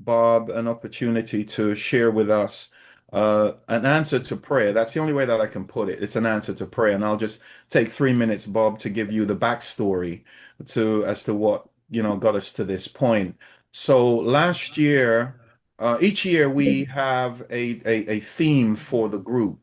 Bob an opportunity to share with us an answer to prayer. That's the only way that I can put it. It's an answer to prayer. And I'll just take 3 minutes, Bob, to give you the backstory to as to what, got us to this point. So last year, each year we have a theme for the group.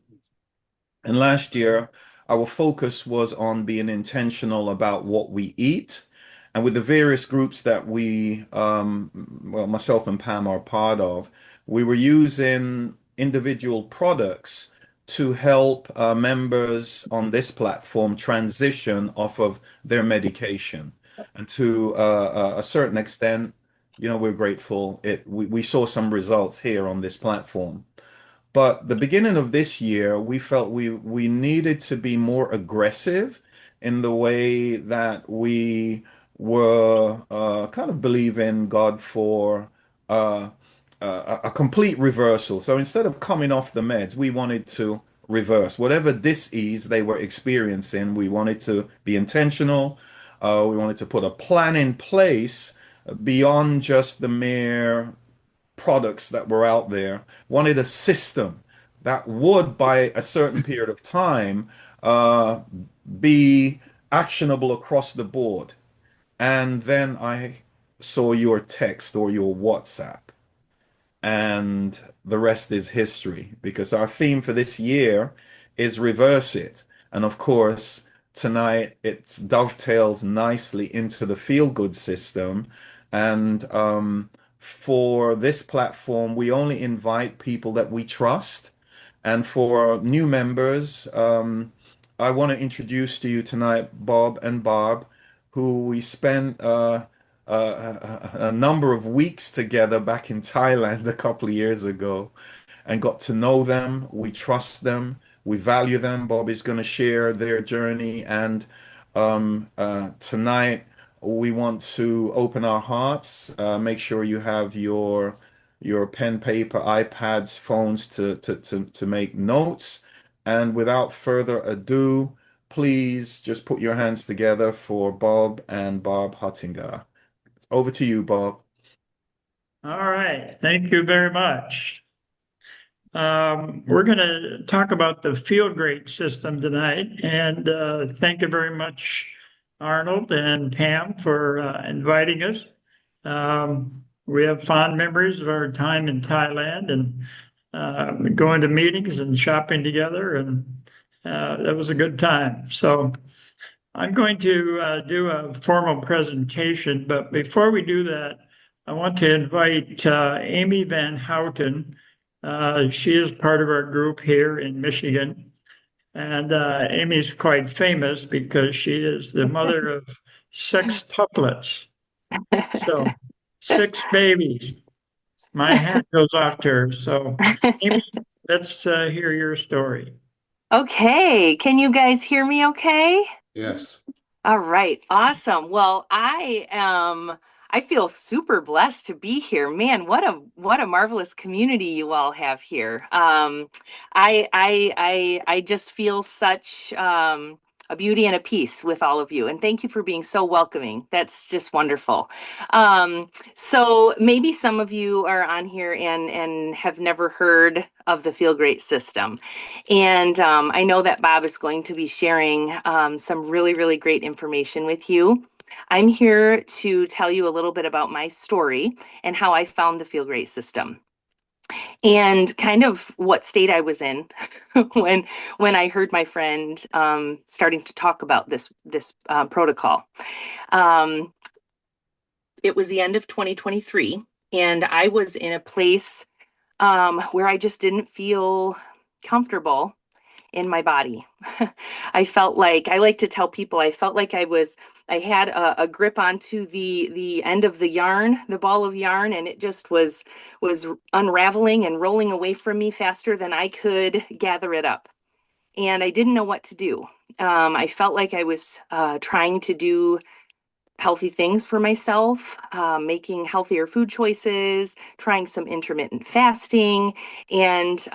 And last year, our focus was on being intentional about what we eat. And with the various groups that well, myself and Pam are part of, we were using individual products to help members on this platform transition off of their medication. And to a certain extent, we're grateful. We saw some results here on this platform. But the beginning of this year, we felt we needed to be more aggressive in the way that we were kind of believing God for uh, a complete reversal. So instead of coming off the meds, we wanted to reverse whatever dis-ease they were experiencing. We wanted to be intentional. We wanted to put a plan in place beyond just the mere products that were out there, wanted a system that would, by a certain period of time, uh, be actionable across the board. And then I saw your text or your WhatsApp, and the rest is history because our theme for this year is reverse it. And of course, tonight it dovetails nicely into the feel good system. And for this platform, we only invite people that we trust. And for new members, I want to introduce to you tonight Bob and Barb, who we spent a number of weeks together back in Thailand a couple of years ago and got to know them. We trust them. We value them. Bob is going to share their journey. And tonight, we want to open our hearts. Make sure you have your pen, paper, iPads, phones to make notes. And without further ado, please just put your hands together for Bob and Barb Huttinger. Over to you, Bob. All right. Thank you very much. We're going to talk about the Feel Great system tonight. And thank you very much, Arnold and Pam, for inviting us. We have fond memories of our time in Thailand and going to meetings and shopping together. And that was a good time. So I'm going to do a formal presentation. But before we do that, I want to invite Amy Van Houten. She is part of our group here in Michigan. And Amy's quite famous because she is the mother of sextuplets. So 6 babies. My hat goes off to her. So Amy, let's hear your story. Okay, can you guys hear me okay? Yes. All right, awesome. Well, I feel super blessed to be here. Man, what a marvelous community you all have here. I just feel such a beauty and a peace with all of you. And thank you for being so welcoming. That's just wonderful. So maybe some of you are on here and have never heard of the Feel Great system. And I know that Bob is going to be sharing some really, really great information with you. I'm here to tell you a little bit about my story and how I found the Feel Great system and kind of what state I was in when I heard my friend starting to talk about this protocol. Um, it was the end of 2023, and I was in a place where I just didn't feel comfortable in my body. I felt like I like to tell people I felt like I had a grip onto the end of the yarn, the ball of yarn, and it just was unraveling and rolling away from me faster than I could gather it up. And I didn't know what to do. I felt like I was trying to do healthy things for myself, making healthier food choices, trying some intermittent fasting, and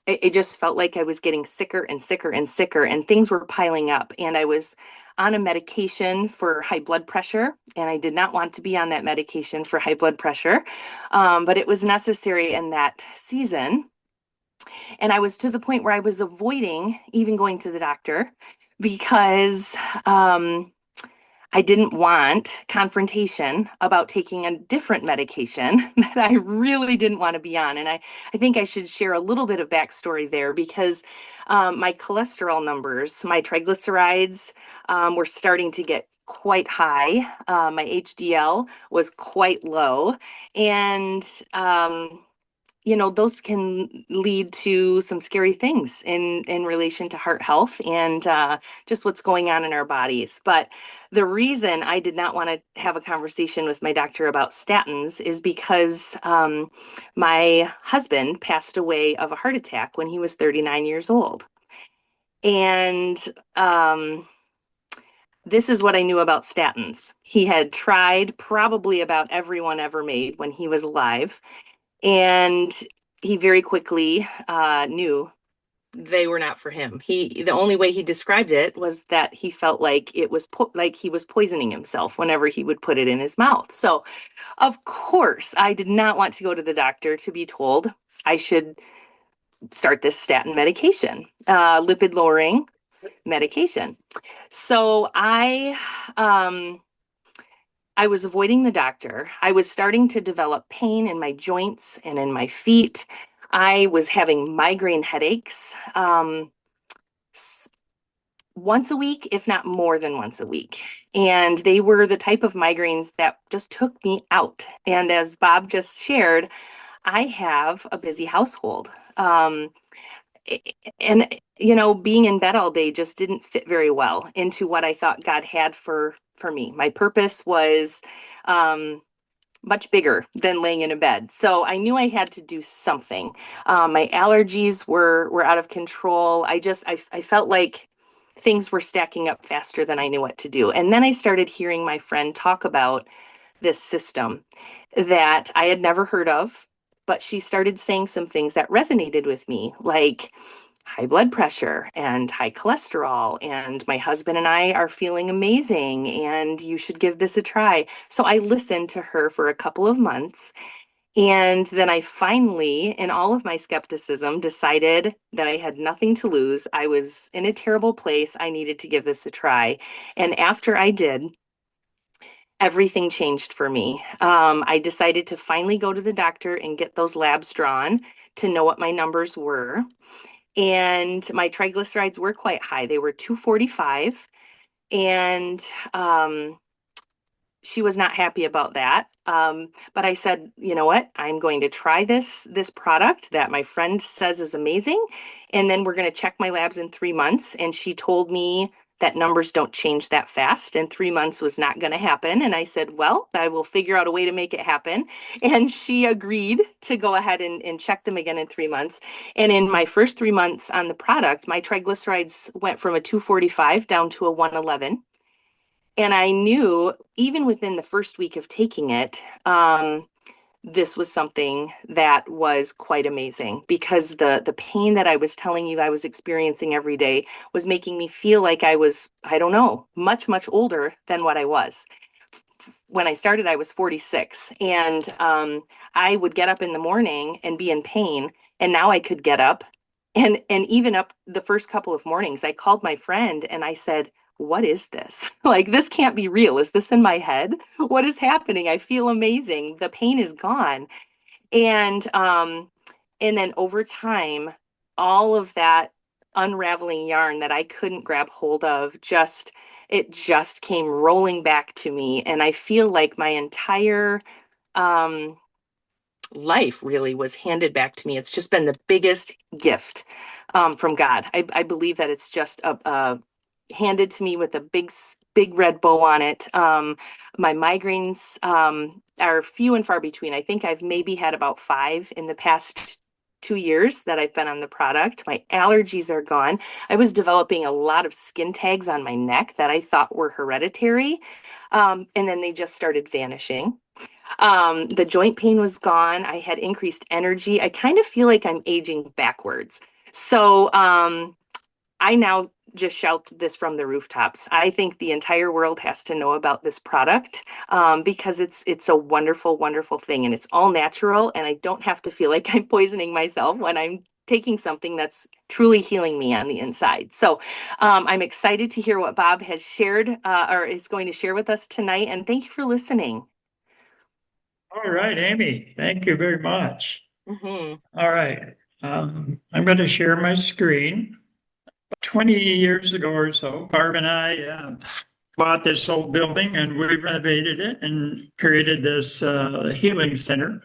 it just felt like I was getting sicker and sicker and sicker, and things were piling up. And I was on a medication for high blood pressure, and I did not want to be on that medication for high blood pressure, but it was necessary in that season. And I was to the point where I was avoiding even going to the doctor because I didn't want confrontation about taking a different medication that I really didn't want to be on. And I think I should share a little bit of backstory there because my cholesterol numbers, my triglycerides were starting to get quite high. My HDL was quite low. And those can lead to some scary things in relation to heart health and just what's going on in our bodies. But the reason I did not want to have a conversation with my doctor about statins is because my husband passed away of a heart attack when he was 39 years old. And this is what I knew about statins. He had tried probably about everyone ever made when he was alive. And he very quickly knew they were not for him. The only way he described it was that he felt like it was like he was poisoning himself whenever he would put it in his mouth. So, of course, I did not want to go to the doctor to be told I should start this statin medication, lipid lowering medication. So I was avoiding the doctor. I was starting to develop pain in my joints and in my feet. I was having migraine headaches once a week, if not more than once a week. And they were the type of migraines that just took me out. And as Bob just shared, I have a busy household. And being in bed all day just didn't fit very well into what I thought God had for me. My purpose was much bigger than laying in a bed. So I knew I had to do something. My allergies were out of control. I felt like things were stacking up faster than I knew what to do. And then I started hearing my friend talk about this system that I had never heard of, but she started saying some things that resonated with me, like high blood pressure and high cholesterol, and my husband and I are feeling amazing, and you should give this a try. So I listened to her for a couple of months. And then I finally, in all of my skepticism, decided that I had nothing to lose. I was in a terrible place. I needed to give this a try. And after I did, everything changed for me. I decided to finally go to the doctor and get those labs drawn to know what my numbers were. And my triglycerides were quite high. They were 245. And she was not happy about that. But I said, you know what? I'm going to try this product that my friend says is amazing. And then we're going to check my labs in 3 months. And she told me that numbers don't change that fast, and 3 months was not going to happen. And I said, well, I will figure out a way to make it happen. And she agreed to go ahead and check them again in 3 months. And in my first 3 months on the product, my triglycerides went from a 245 down to a 111. And I knew even within the first week of taking it, this was something that was quite amazing because the pain that I was telling you I was experiencing every day was making me feel like I was, I don't know, much, much older than what I was. When I started, I was 46, and I would get up in the morning and be in pain. And now I could get up and even up the first couple of mornings, I called my friend and I said, what is this? Like, this can't be real. Is this in my head? What is happening? I feel amazing. The pain is gone. And then over time, all of that unraveling yarn that I couldn't grab hold of it just came rolling back to me. And I feel like my entire life really was handed back to me. It's just been the biggest gift from God. I believe that it's just handed to me with a big red bow on it. My migraines are few and far between. I think I've maybe had about 5 in the past 2 years that I've been on the product. My allergies are gone. I was developing a lot of skin tags on my neck that I thought were hereditary. And then they just started vanishing. The joint pain was gone. I had increased energy. I kind of feel like I'm aging backwards. So I now just shout this from the rooftops. I think the entire world has to know about this product because it's a wonderful, wonderful thing, and it's all natural, and I don't have to feel like I'm poisoning myself when I'm taking something that's truly healing me on the inside. So I'm excited to hear what Bob has shared or is going to share with us tonight, and thank you for listening. All right, Amy, thank you very much. Mhm. All right, I'm going to share my screen. 20 years ago or so, Barb and I bought this old building and we renovated it and created this healing center.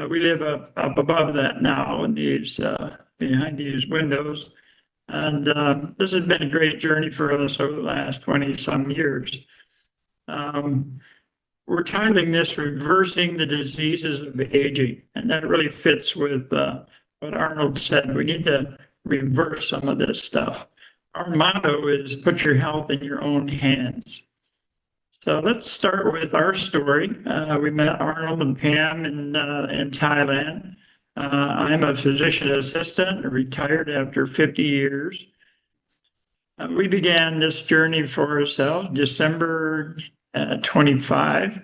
We live up above that now in these behind these windows. And this has been a great journey for us over the last 20 some years. We're titling this Reversing the Diseases of Aging. And that really fits with what Arnold said. We need to reverse some of this stuff. Our motto is put your health in your own hands. So let's start with our story. We met Arnold and Pam in Thailand. I'm a physician assistant, retired after 50 years. We began this journey for ourselves December 25.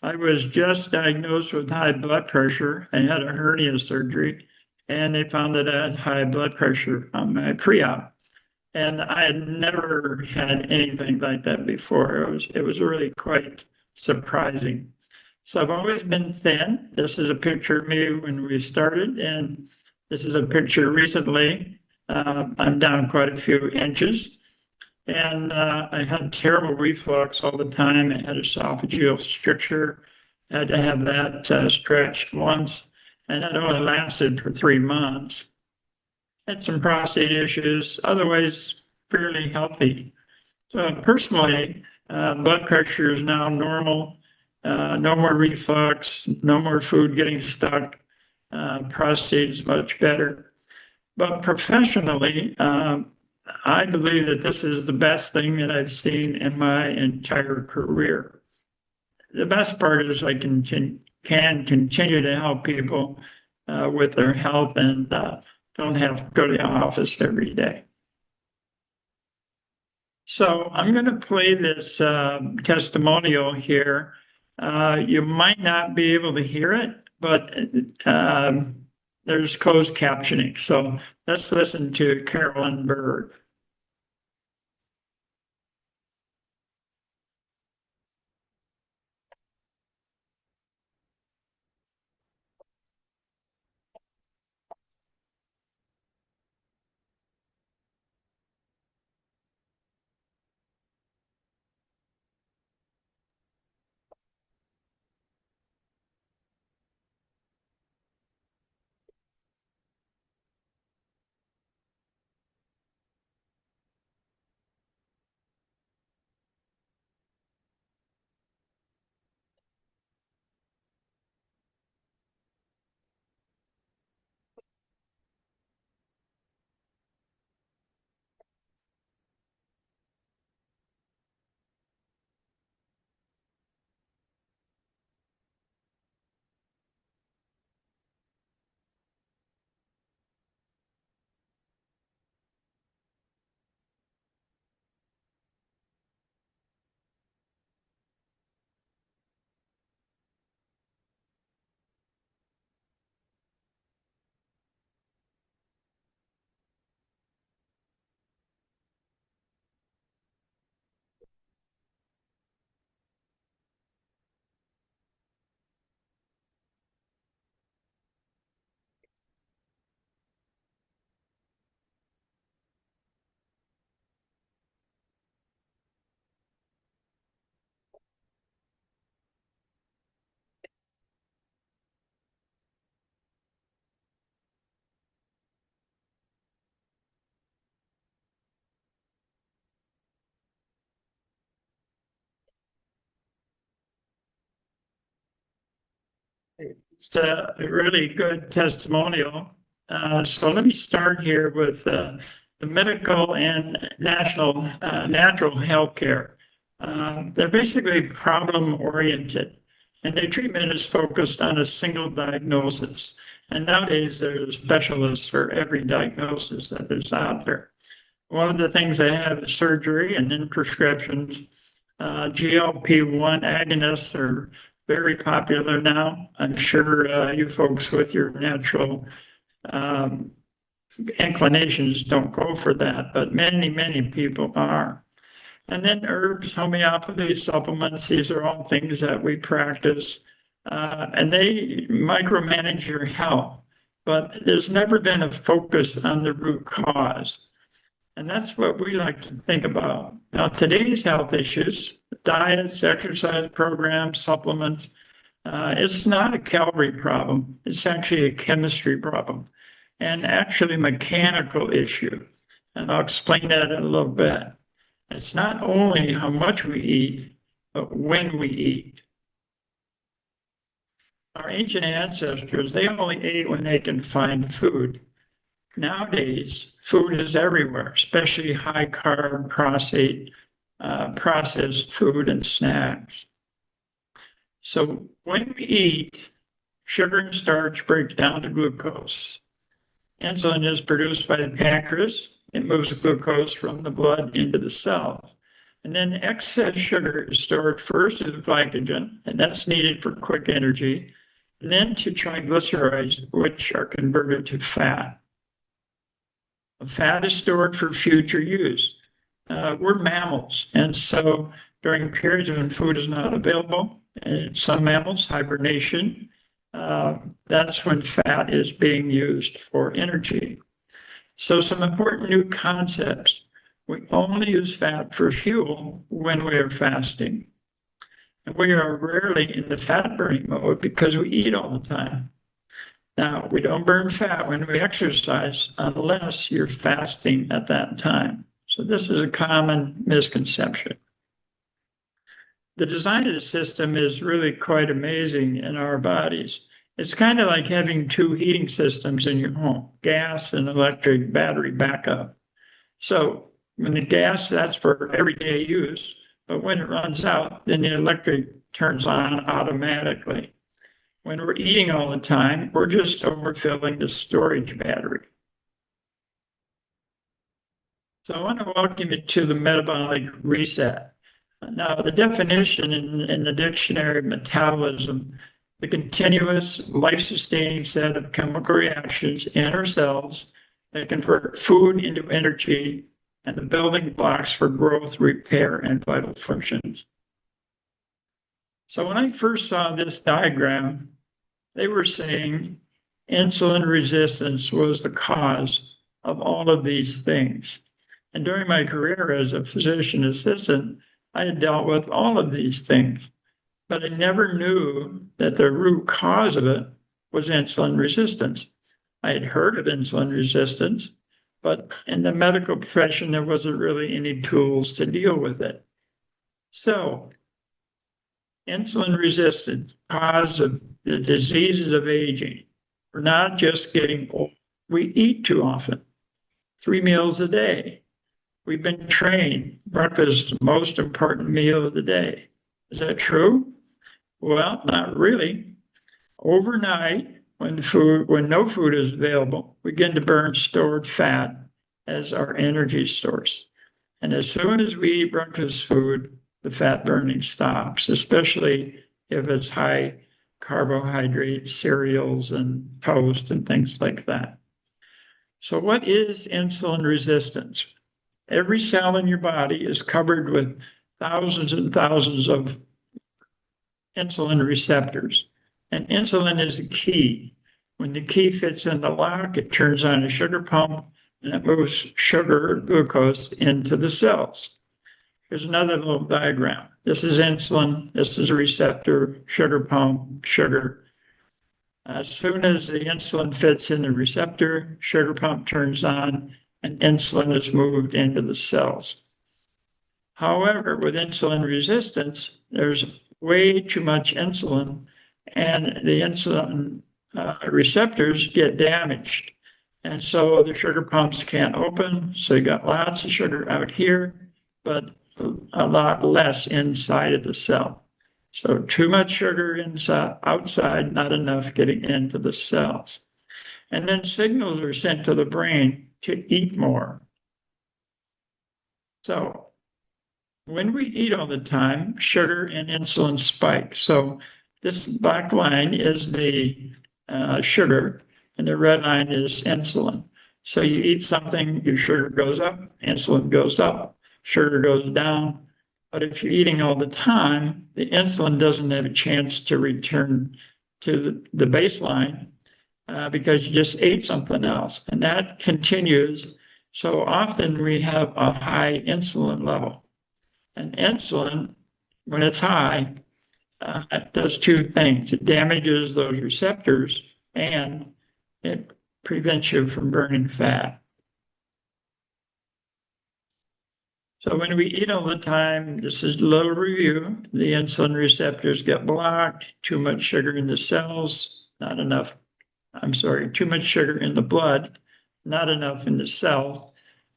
I was just diagnosed with high blood pressure. I had a hernia surgery, and they found that I had high blood pressure on my pre-op. And I had never had anything like that before. It was really quite surprising. So I've always been thin. This is a picture of me when we started, and this is a picture recently. I'm down quite a few inches. And I had terrible reflux all the time. I had esophageal stricture. I had to have that stretched once, and that only lasted for 3 months. Had some prostate issues, otherwise fairly healthy. So personally, blood pressure is now normal. No more reflux, no more food getting stuck. Prostate is much better. But professionally, I believe that this is the best thing that I've seen in my entire career. The best part is I can continue to help people with their health and don't have to go to the office every day. So I'm going to play this testimonial here. You might not be able to hear it, but there's closed captioning. So let's listen to Carolyn Berg. It's a really good testimonial. So let me start here with the medical and natural healthcare. They're basically problem oriented, and their treatment is focused on a single diagnosis. And nowadays, there's specialists for every diagnosis that there's out there. One of the things they have is surgery, and then prescriptions. GLP-1 agonists are very popular now. I'm sure you folks with your natural inclinations don't go for that, but many, many people are. And then herbs, homeopathy, supplements, these are all things that we practice. And they micromanage your health, but there's never been a focus on the root cause. And that's what we like to think about. Now, today's health issues, diets, exercise programs, supplements, it's not a calorie problem. It's actually a chemistry problem and actually a mechanical issue. And I'll explain that in a little bit. It's not only how much we eat, but when we eat. Our ancient ancestors, they only ate when they can find food. Nowadays, food is everywhere, especially high carb, processed food and snacks. So when we eat, sugar and starch break down to glucose. Insulin is produced by the pancreas. It moves glucose from the blood into the cell. And then excess sugar is stored first as glycogen, and that's needed for quick energy, and then to triglycerides, which are converted to fat. Fat is stored for future use. We're mammals, and so during periods when food is not available, in some mammals, hibernation, that's when fat is being used for energy. So some important new concepts. We only use fat for fuel when we are fasting. And we are rarely in the fat burning mode because we eat all the time. Now, we don't burn fat when we exercise unless you're fasting at that time. So this is a common misconception. The design of the system is really quite amazing in our bodies. It's kind of like having two heating systems in your home, gas and electric battery backup. So when the gas, that's for everyday use, but when it runs out, then the electric turns on automatically. When we're eating all the time, we're just overfilling the storage battery. So I want to welcome you to the metabolic reset. Now, the definition in the dictionary of metabolism, the continuous life-sustaining set of chemical reactions in our cells that convert food into energy and the building blocks for growth, repair, and vital functions. So when I first saw this diagram, they were saying insulin resistance was the cause of all of these things. And during my career as a physician assistant, I had dealt with all of these things, but I never knew that the root cause of it was insulin resistance. I had heard of insulin resistance, but in the medical profession, there wasn't really any tools to deal with it. So insulin resistance, cause of the diseases of aging. We're not just getting old. We eat too often, 3 meals a day. We've been trained, breakfast, most important meal of the day. Is that true? Well, not really. Overnight, when no food is available, we begin to burn stored fat as our energy source. And as soon as we eat breakfast food, the fat burning stops, especially if it's high carbohydrate cereals and toast and things like that. So what is insulin resistance? Every cell in your body is covered with thousands and thousands of insulin receptors. And insulin is a key. When the key fits in the lock, it turns on a sugar pump and it moves sugar or glucose into the cells. Here's another little diagram. This is insulin. This is a receptor, sugar pump, sugar. As soon as the insulin fits in the receptor, sugar pump turns on and insulin is moved into the cells. However, with insulin resistance, there's way too much insulin and the insulin receptors get damaged. And so the sugar pumps can't open. So you got lots of sugar out here, but a lot less inside of the cell. So too much sugar inside, outside, not enough getting into the cells. And then signals are sent to the brain to eat more. So when we eat all the time, sugar and insulin spike. So this black line is the sugar, and the red line is insulin. So you eat something, your sugar goes up, insulin goes up, sugar goes down. But if you're eating all the time, the insulin doesn't have a chance to return to the baseline because you just ate something else. And that continues. So often we have a high insulin level. And insulin, when it's high, it does two things. It damages those receptors and it prevents you from burning fat. So when we eat all the time, this is a little review. The insulin receptors get blocked, too much sugar in the cells, not enough. Too much sugar in the blood, not enough in the cell.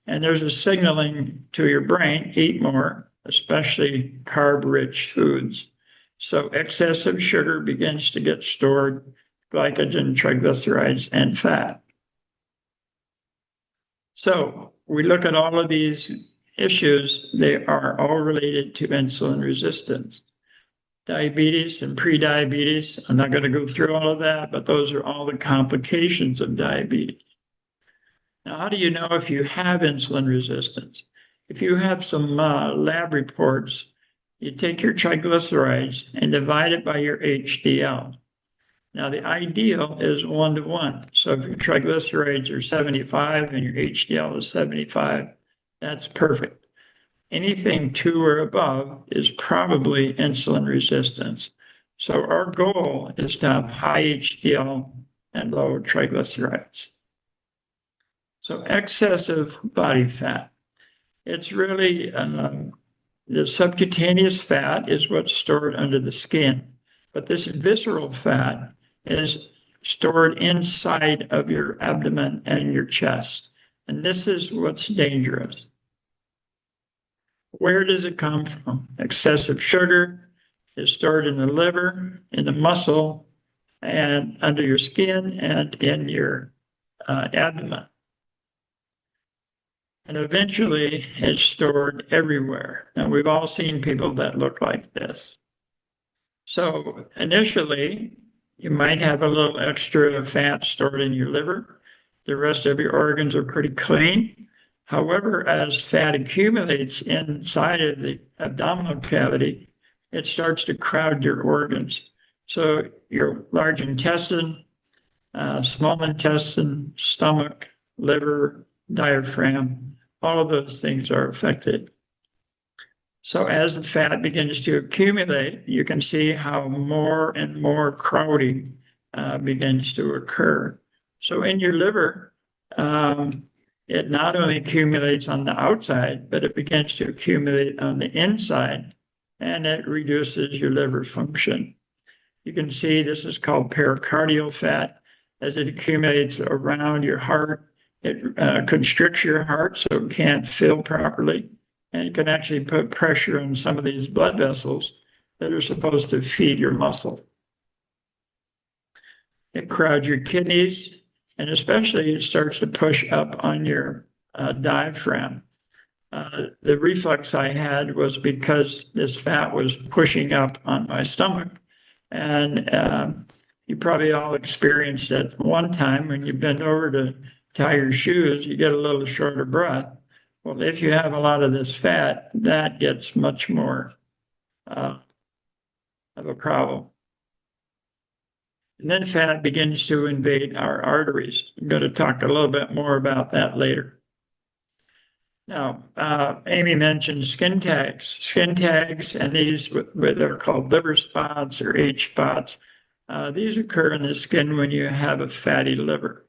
And there's a signaling to your brain, eat more, especially carb-rich foods. So excessive sugar begins to get stored, glycogen, triglycerides, and fat. So we look at all of these issues, they are all related to insulin resistance. Diabetes and prediabetes, I'm not going to go through all of that, but those are all the complications of diabetes. Now, how do you know if you have insulin resistance? If you have some lab reports, you take your triglycerides and divide it by your HDL. Now, the ideal is 1-to-1. So if your triglycerides are 75 and your HDL is 75, that's perfect. Anything 2 or above is probably insulin resistance. So our goal is to have high HDL and low triglycerides. So excessive body fat. It's really the subcutaneous fat is what's stored under the skin, but this visceral fat is stored inside of your abdomen and your chest. And this is what's dangerous. Where does it come from? Excessive sugar is stored in the liver, in the muscle, and under your skin and in your abdomen. And eventually it's stored everywhere. And we've all seen people that look like this. So initially, you might have a little extra fat stored in your liver. The rest of your organs are pretty clean. However, as fat accumulates inside of the abdominal cavity, it starts to crowd your organs. So your large intestine, small intestine, stomach, liver, diaphragm, all of those things are affected. So as the fat begins to accumulate, you can see how more and more crowding begins to occur. So in your liver, it not only accumulates on the outside, but it begins to accumulate on the inside, and it reduces your liver function. You can see this is called pericardial fat. As it accumulates around your heart, it constricts your heart so it can't fill properly, and it can actually put pressure on some of these blood vessels that are supposed to feed your muscle. It crowds your kidneys, and especially it starts to push up on your diaphragm. The reflux I had was because this fat was pushing up on my stomach. And you probably all experienced it one time when you bend over to tie your shoes, you get a little short of breath. Well, if you have a lot of this fat, that gets much more of a problem. And then fat begins to invade our arteries. I'm going to talk a little bit more about that later. Now, Amy mentioned skin tags. Skin tags, and these they're called liver spots or H spots. These occur in the skin when you have a fatty liver.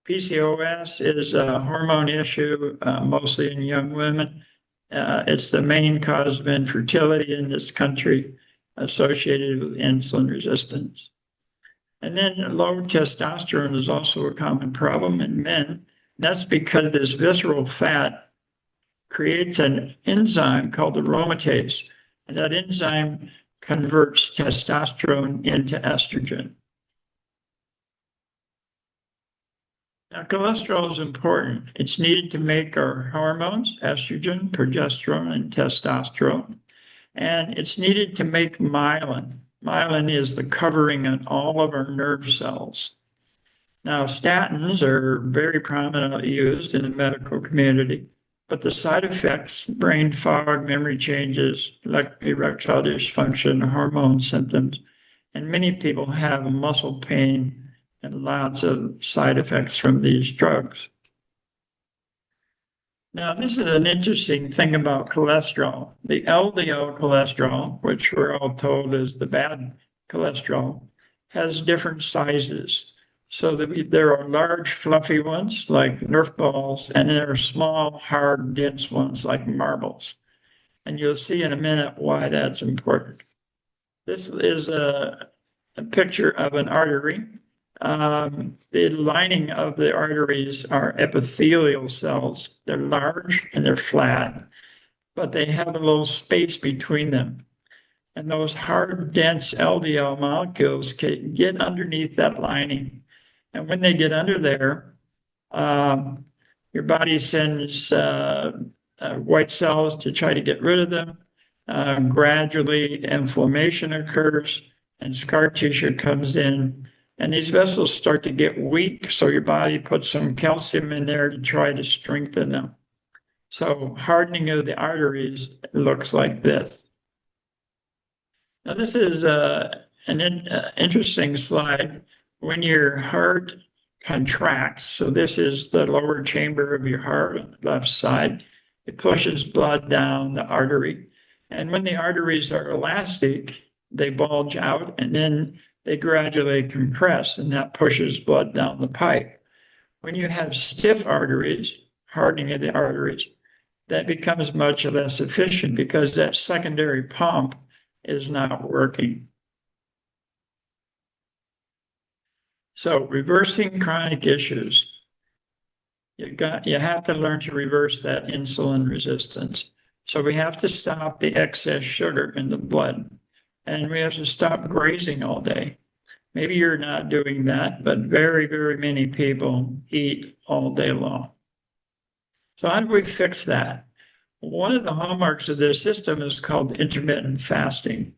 PCOS is a hormone issue, mostly in young women. It's the main cause of infertility in this country, associated with insulin resistance. And then low testosterone is also a common problem in men. That's because this visceral fat creates an enzyme called aromatase, and that enzyme converts testosterone into estrogen. Now, cholesterol is important. It's needed to make our hormones, estrogen, progesterone, and testosterone. And it's needed to make myelin. Myelin is the covering on all of our nerve cells. Now, statins are very prominently used in the medical community, but the side effects, brain fog, memory changes, erectile dysfunction, hormone symptoms, and many people have muscle pain and lots of side effects from these drugs. Now, this is an interesting thing about cholesterol. The LDL cholesterol, which we're all told is the bad cholesterol, has different sizes. So there are large, fluffy ones like Nerf balls, and there are small, hard, dense ones like marbles. And you'll see in a minute why that's important. This is a picture of an artery. The lining of the arteries are epithelial cells. They're large and they're flat, but they have a little space between them. And those hard, dense LDL molecules can get underneath that lining. And when they get under there, your body sends white cells to try to get rid of them. Gradually, inflammation occurs and scar tissue comes in. And these vessels start to get weak, so your body puts some calcium in there to try to strengthen them. So hardening of the arteries looks like this. Now this is an interesting slide. When your heart contracts, so this is the lower chamber of your heart on the left side, it pushes blood down the artery. And when the arteries are elastic, they bulge out and then they gradually compress, and that pushes blood down the pipe. When you have stiff arteries, hardening of the arteries, that becomes much less efficient because that secondary pump is not working. So reversing chronic issues, you have to learn to reverse that insulin resistance. So we have to stop the excess sugar in the blood. And we have to stop grazing all day. Maybe you're not doing that, but very, very many people eat all day long. So how do we fix that? One of the hallmarks of this system is called intermittent fasting.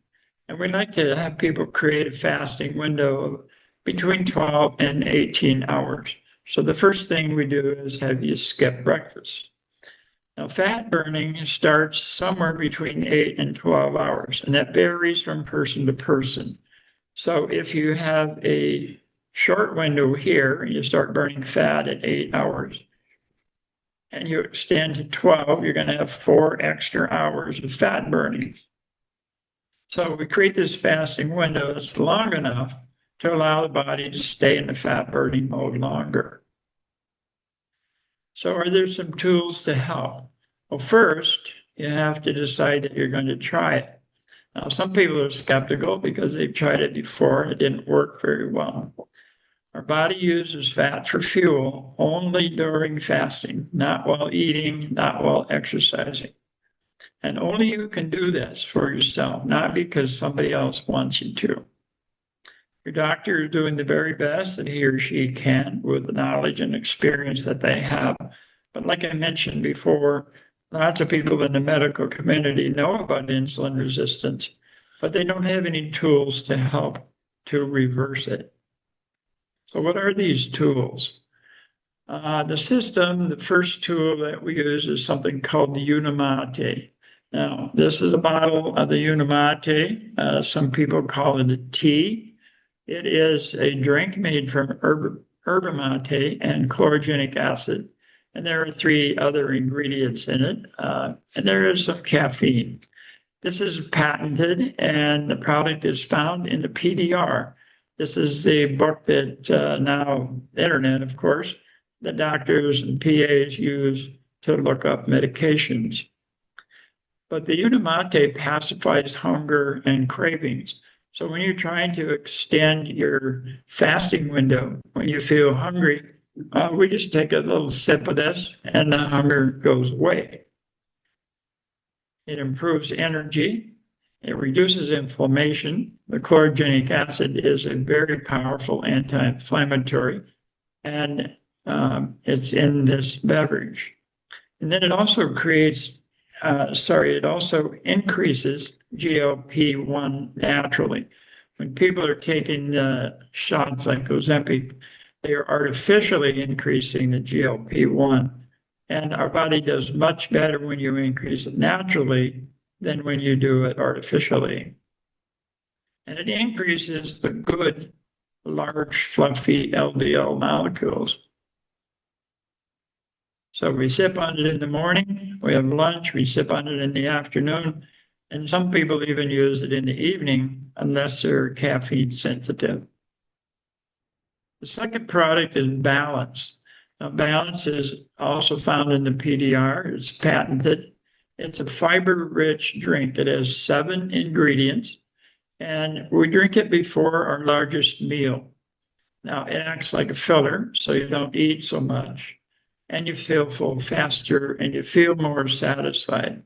And we like to have people create a fasting window of between 12 and 18 hours. So the first thing we do is have you skip breakfast. Now, fat burning starts somewhere between 8 and 12 hours, and that varies from person to person. So if you have a short window here, you start burning fat at 8 hours, and you extend to 12, you're going to have 4 extra hours of fat burning. So we create this fasting window that's long enough to allow the body to stay in the fat burning mode longer. So are there some tools to help? Well, first, you have to decide that you're going to try it. Now, some people are skeptical because they've tried it before and it didn't work very well. Our body uses fat for fuel only during fasting, not while eating, not while exercising. And only you can do this for yourself, not because somebody else wants you to. Your doctor is doing the very best that he or she can with the knowledge and experience that they have. But like I mentioned before, lots of people in the medical community know about insulin resistance, but they don't have any tools to help to reverse it. So what are these tools? The system, the first tool that we use is something called the Unimate. Now, this is a bottle of the Unimate. Some people call it a tea. It is a drink made from yerba mate and chlorogenic acid. And there are 3 other ingredients in it, and there is some caffeine. This is patented, and the product is found in the PDR. This is the book that now, the internet, of course, the doctors and PAs use to look up medications. But the Unimate pacifies hunger and cravings. So when you're trying to extend your fasting window, when you feel hungry, we just take a little sip of this and the hunger goes away. It improves energy. It reduces inflammation. The chlorogenic acid is a very powerful anti-inflammatory. And it's in this beverage. And then it also it also increases GLP-1 naturally. When people are taking shots like Ozempic, they are artificially increasing the GLP-1. And our body does much better when you increase it naturally than when you do it artificially. And it increases the good, large, fluffy LDL molecules. So we sip on it in the morning, we have lunch, we sip on it in the afternoon, and some people even use it in the evening unless they're caffeine sensitive. The second product is Balance. Now, Balance is also found in the PDR. It's patented. It's a fiber-rich drink. It has 7 ingredients, and we drink it before our largest meal. Now, it acts like a filler, so you don't eat so much, and you feel full faster, and you feel more satisfied.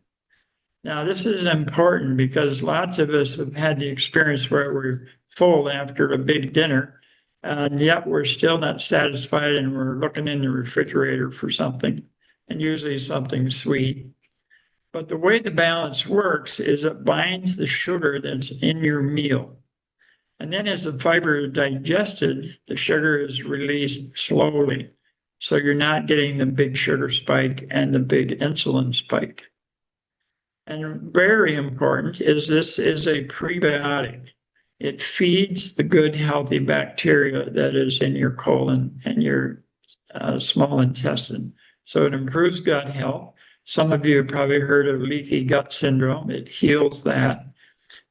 Now, this is important because lots of us have had the experience where we're full after a big dinner, and yet we're still not satisfied, and we're looking in the refrigerator for something, and usually something sweet. But the way the Balance works is it binds the sugar that's in your meal. And then as the fiber is digested, the sugar is released slowly. So you're not getting the big sugar spike and the big insulin spike. And very important is this is a prebiotic. It feeds the good, healthy bacteria that is in your colon and your small intestine. So it improves gut health. Some of you have probably heard of leaky gut syndrome. It heals that.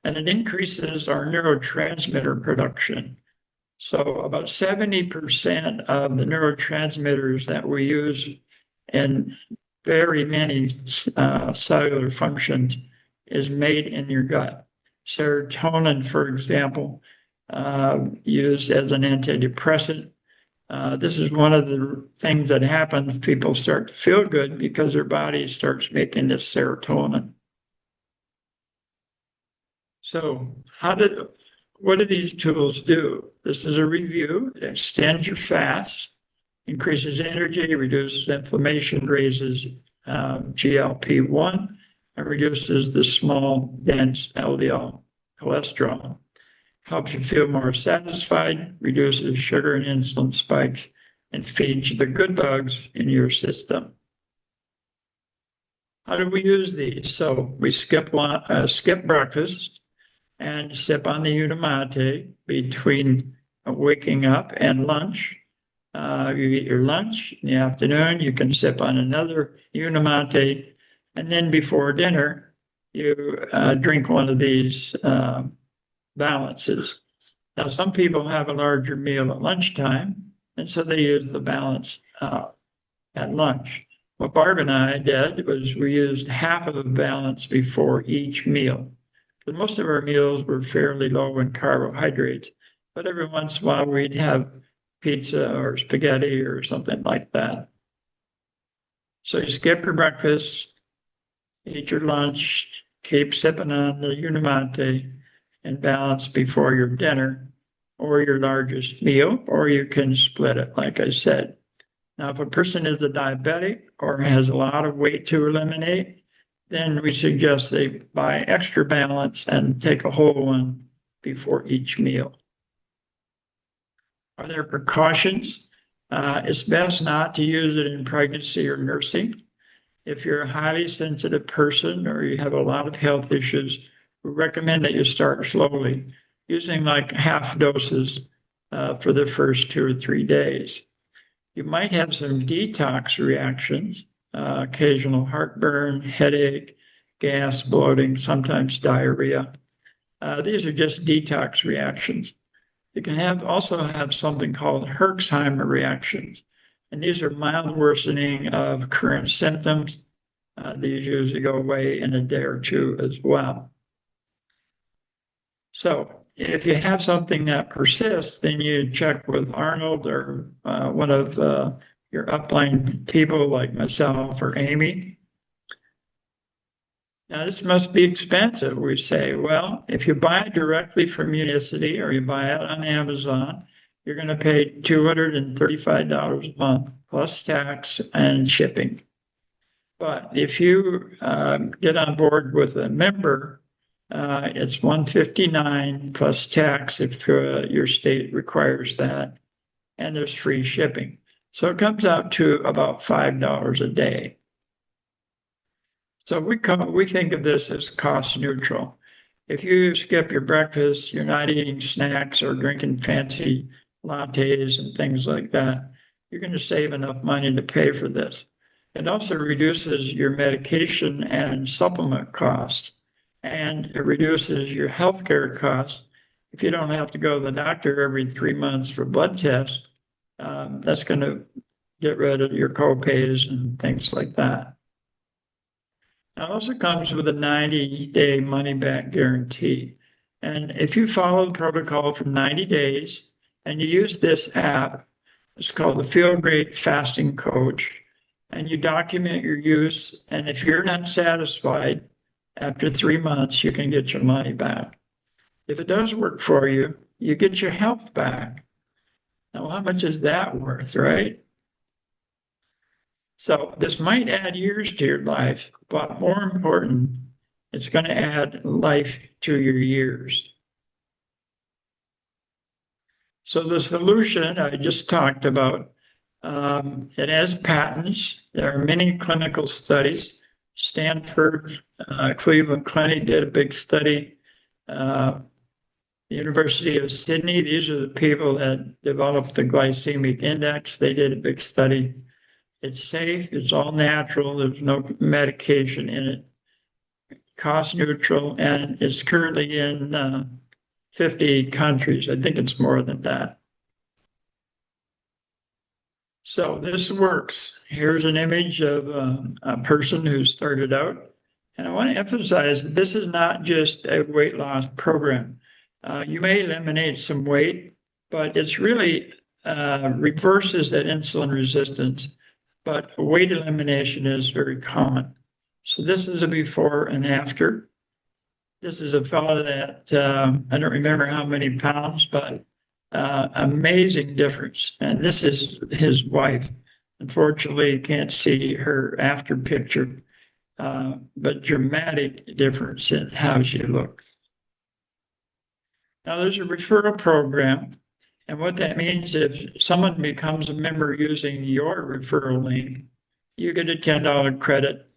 And it increases our neurotransmitter production. So about 70% of the neurotransmitters that we use in very many cellular functions is made in your gut. Serotonin, for example, used as an antidepressant. This is one of the things that happens. People start to feel good because their body starts making this serotonin. So what do these tools do? This is a review. It extends your fast, increases energy, reduces inflammation, raises GLP-1, and reduces the small, dense LDL cholesterol. Helps you feel more satisfied, reduces sugar and insulin spikes, and feeds the good bugs in your system. How do we use these? So we skip breakfast and sip on the Yerba Mate between waking up and lunch. You eat your lunch in the afternoon, you can sip on another Yerba Mate, and then before dinner, you drink one of these Balances. Now, some people have a larger meal at lunchtime, and so they use the Balance at lunch. What Barb and I did was we used half of the Balance before each meal. But most of our meals were fairly low in carbohydrates, but every once in a while we'd have pizza or spaghetti or something like that. So you skip your breakfast, eat your lunch, keep sipping on the Yerba Mate, and Balance before your dinner or your largest meal, or you can split it, like I said. Now, if a person is a diabetic or has a lot of weight to eliminate, then we suggest they buy extra Balance and take a whole one before each meal. Are there precautions? It's best not to use it in pregnancy or nursing. If you're a highly sensitive person or you have a lot of health issues, we recommend that you start slowly, using like half doses for the first 2 or 3 days. You might have some detox reactions, occasional heartburn, headache, gas, bloating, sometimes diarrhea. These are just detox reactions. You can also have something called Herxheimer reactions, and these are mild worsening of current symptoms. These usually go away in a day or 2 as well. So if you have something that persists, then you check with Arnold or one of your upline people like myself or Amy. Now, this must be expensive. We say, well, if you buy it directly from Unicity or you buy it on Amazon, you're going to pay $235 a month plus tax and shipping. But if you get on board with a member, it's $159 plus tax if your state requires that, and there's free shipping. So it comes out to about $5 a day. So we think of this as cost neutral. If you skip your breakfast, you're not eating snacks or drinking fancy lattes and things like that, you're going to save enough money to pay for this. It also reduces your medication and supplement costs, and it reduces your healthcare costs. If you don't have to go to the doctor every 3 months for blood tests, that's going to get rid of your co-pays and things like that. It also comes with a 90-day money-back guarantee. And if you follow the protocol for 90 days and you use this app, it's called the Feel Great Fasting Coach, and you document your use, and if you're not satisfied, after 3 months, you can get your money back. If it does work for you, you get your health back. Now, how much is that worth, right? So this might add years to your life, but more important, it's going to add life to your years. So the solution I just talked about, it has patents. There are many clinical studies. Stanford, Cleveland Clinic did a big study. The University of Sydney, these are the people that developed the glycemic index. They did a big study. It's safe, it's all natural, there's no medication in it, cost neutral, and it's currently in 50 countries. I think it's more than that. So this works. Here's an image of a person who started out. And I want to emphasize that this is not just a weight loss program. You may eliminate some weight, but it's really reverses that insulin resistance. But weight elimination is very common. So this is a before and after. This is a fellow that I don't remember how many pounds, but amazing difference. And this is his wife. Unfortunately, you can't see her after picture, but dramatic difference in how she looks. Now there's a referral program. And what that means, if someone becomes a member using your referral link, you get a $10 credit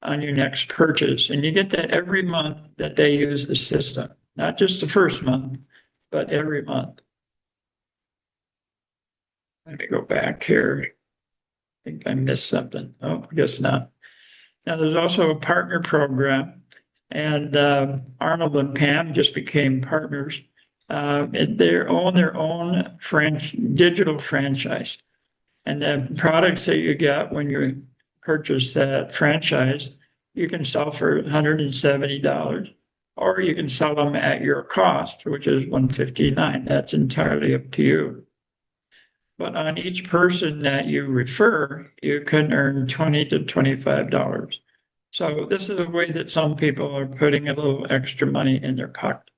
on your next purchase. And you get that every month that they use the system, not just the first month, but every month. Let me go back here. I think I missed something. Oh, I guess not. Now there's also a partner program, and Arnold and Pam just became partners. They own their own digital franchise, and the products that you get when you purchase that franchise, you can sell for $170, or you can sell them at your cost, which is $159. That's entirely up to you. But on each person that you refer, you can earn $20 to $25. So this is a way that some people are putting a little extra money in their pocket.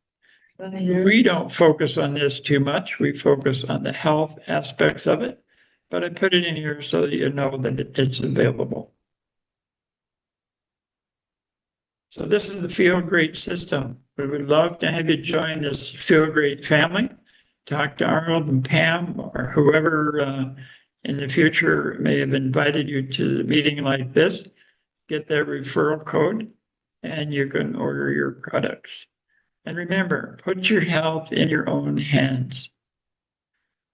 We don't focus on this too much. We focus on the health aspects of it, but I put it in here so that you know that it's available. So this is the Feel Great system. We would love to have you join this Feel Great family. Talk to Arnold and Pam or whoever in the future may have invited you to the meeting like this. Get their referral code and you can order your products. And remember, put your health in your own hands.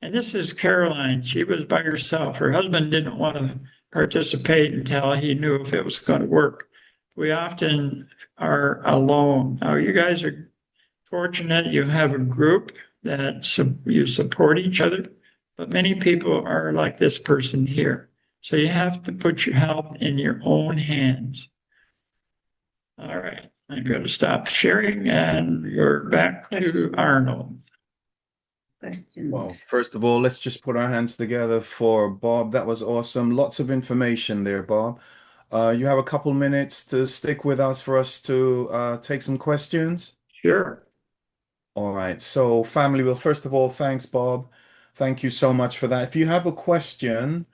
And this is Caroline. She was by herself. Her husband didn't want to participate until he knew if it was going to work. We often are alone. Now, you guys are fortunate. You have a group that you support each other, but many people are like this person here. So you have to put your health in your own hands. All right. I'm going to stop sharing and you're back to Arnold. Well, first of all, let's just put our hands together for Bob. That was awesome. Lots of information there, Bob. You have a couple minutes to stick with us for us to take some questions. Sure. All right. So family, well, first of all, thanks, Bob. Thank you so much for that. If you have a question,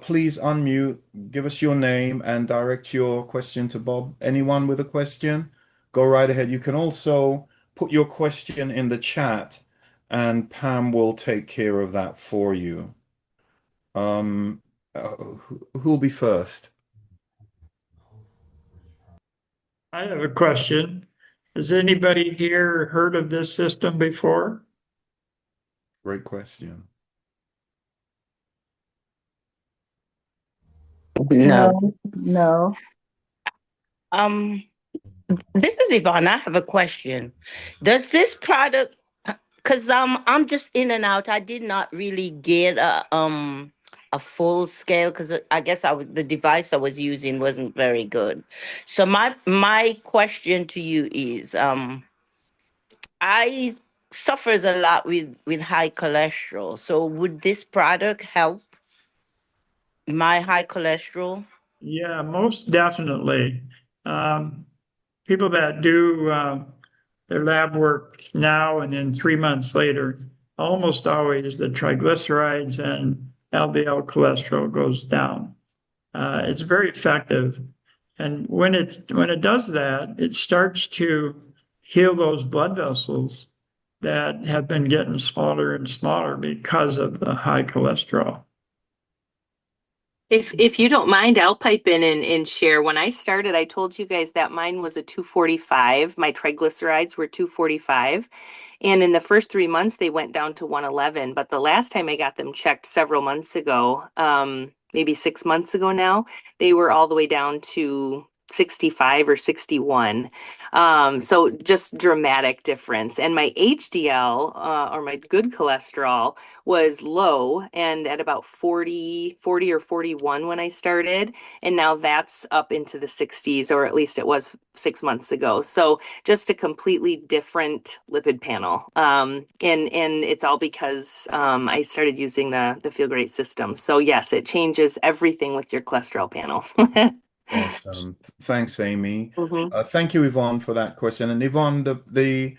Please unmute, give us your name, and direct your question to Bob. Anyone with a question, go right ahead. You can also put your question in the chat, and Pam will take care of that for you. Who'll be first? I have a question. Has anybody here heard of this system before? Great question. No. No. Um, this is Yvonne. I have a question. Does this product, because I'm just in and out. I did not really get a full scale because I guess the device I was using wasn't very good. So my question to you is I suffers a lot with high cholesterol. So would this product help my high cholesterol? Yeah, most definitely. People that do their lab work now and then 3 months later, almost always the triglycerides and LDL cholesterol goes down. It's very effective. And when it does that, it starts to heal those blood vessels that have been getting smaller and smaller because of the high cholesterol. If you don't mind, I'll pipe in and share. When I started, I told you guys that mine was a 245. My triglycerides were 245. And in the first 3 months, they went down to 111. But the last time I got them checked several months ago, maybe 6 months ago now, they were all the way down to 65 or 61. So just dramatic difference. And my HDL, or my good cholesterol, was low and at about 40 or 41 when I started. And now that's up into the 60s, or at least it was 6 months ago. So just a completely different lipid panel. And it's all because I started using the Feel Great system. So yes, it changes everything with your cholesterol panel. Awesome. Thanks, Amy. Mhm. Thank you, Yvonne, for that question. And Yvonne, the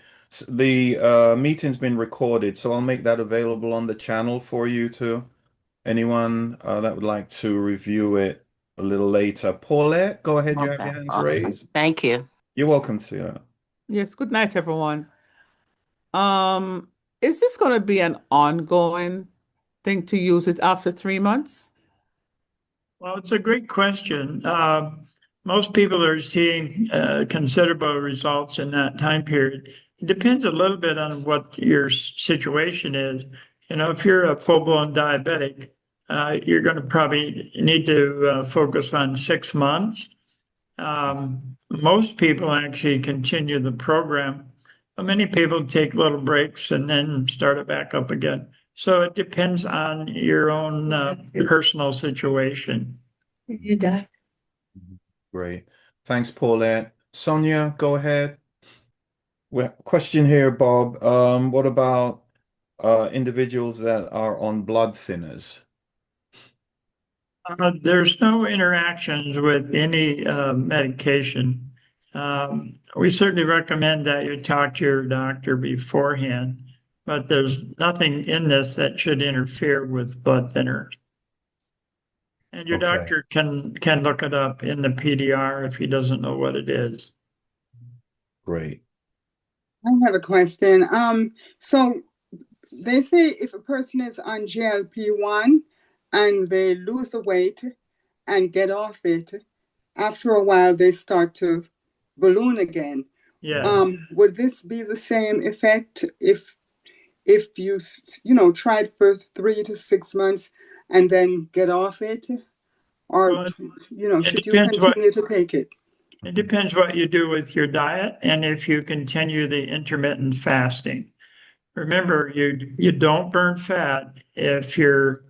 meeting's been recorded, so I'll make that available on the channel for you to anyone that would like to review it a little later. Paulette, go ahead. You have Okay, your hands awesome. raised. Thank you. You're welcome to. Yes, good night, everyone. Is this going to be an ongoing thing to use it after 3 months? Well, it's a great question. Most people are seeing considerable results in that time period. It depends a little bit on what your situation is. You know, if you're a full-blown diabetic, you're going to probably need to focus on 6 months. Most people actually continue the program. Many people take little breaks and then start it back up again. So it depends on your own personal situation. Great. Thanks, Paulette. Sonia, go ahead. Question here, Bob. What about individuals that are on blood thinners? There's no interactions with any medication. We certainly recommend that you talk to your doctor beforehand, but there's nothing in this that should interfere with blood thinners. And your Okay. doctor can look it up in the PDR if he doesn't know what it is. Great. I have a question. So they say if a person is on GLP-1 and they lose the weight and get off it, after a while they start to balloon again. Yeah. Would this be the same effect if you tried for 3 to 6 months and then get off it, or Well, should you continue to take it? It depends what you do with your diet and if you continue the intermittent fasting. Remember, you don't burn fat if you're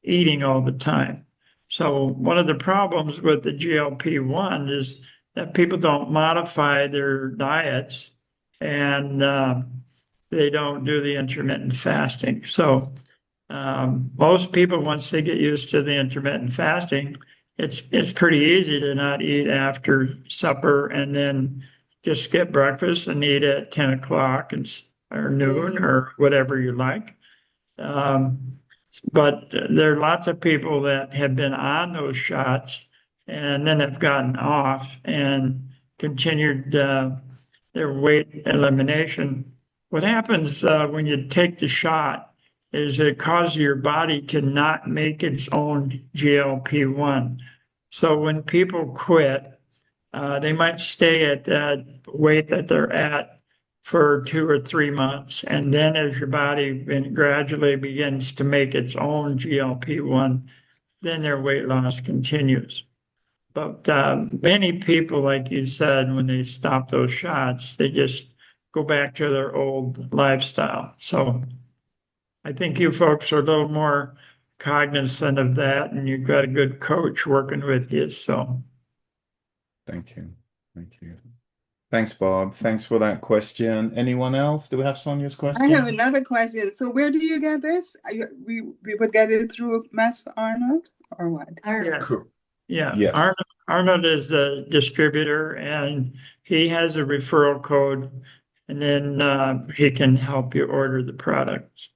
eating all the time. So one of the problems with the GLP-1 is that people don't modify their diets and they don't do the intermittent fasting. So most people, once they get used to the intermittent fasting, it's pretty easy to not eat after supper and then just skip breakfast and eat at 10 o'clock or noon or whatever you like. But there are lots of people that have been on those shots and then have gotten off and continued their weight elimination. What happens when you take the shot is it causes your body to not make its own GLP-1. So when people quit, they might stay at that weight that they're at for 2 or 3 months. And then as your body gradually begins to make its own GLP-1, then their weight loss continues. But many people, like you said, when they stop those shots, they just go back to their old lifestyle. So I think you folks are a little more cognizant of that, and you've got a good coach working with you. So Thank you. Thank you. Thanks, Bob. Thanks for that question. Anyone else? Do we have Sonia's I have question? another question. So where do you get this? We would get it through Master Arnold or what? yeah, Cool. yeah. Yes. Arnold is the distributor, and he has a referral code, and then he can help you order the products.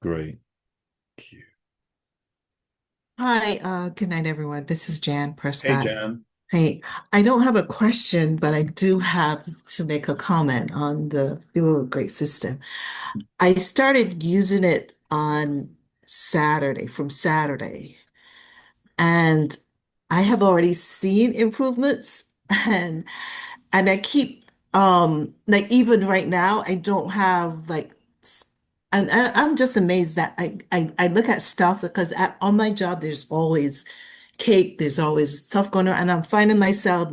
Great. Thank you. Hi, good night, everyone. This is Jan Hey, Prescott. Jan. Hey, I don't have a question, but I do have to make a comment on the Feel Great system. I started using it on Saturday, from Saturday, and I have already seen improvements and I keep like even right now I don't have like and I'm just amazed that I look at stuff because on my job there's always cake, there's always stuff going on, and I'm finding myself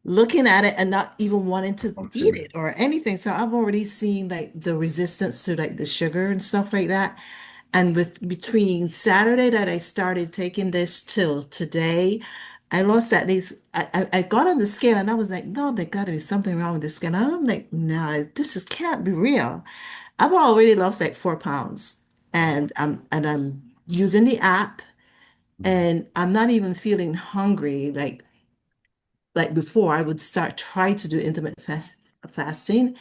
looking at it and not even wanting to eat Consuming. it or anything. So I've already seen like the resistance to like the sugar and stuff like that. And with between Saturday that I started taking this till today, I lost at least I got on the scale and I was like, no, there got to be something wrong with the scale. And I'm like, no, this is can't be real. I've already lost like 4 pounds, and I'm using the app, and I'm not even feeling hungry like before. I would try to do intermittent fasting,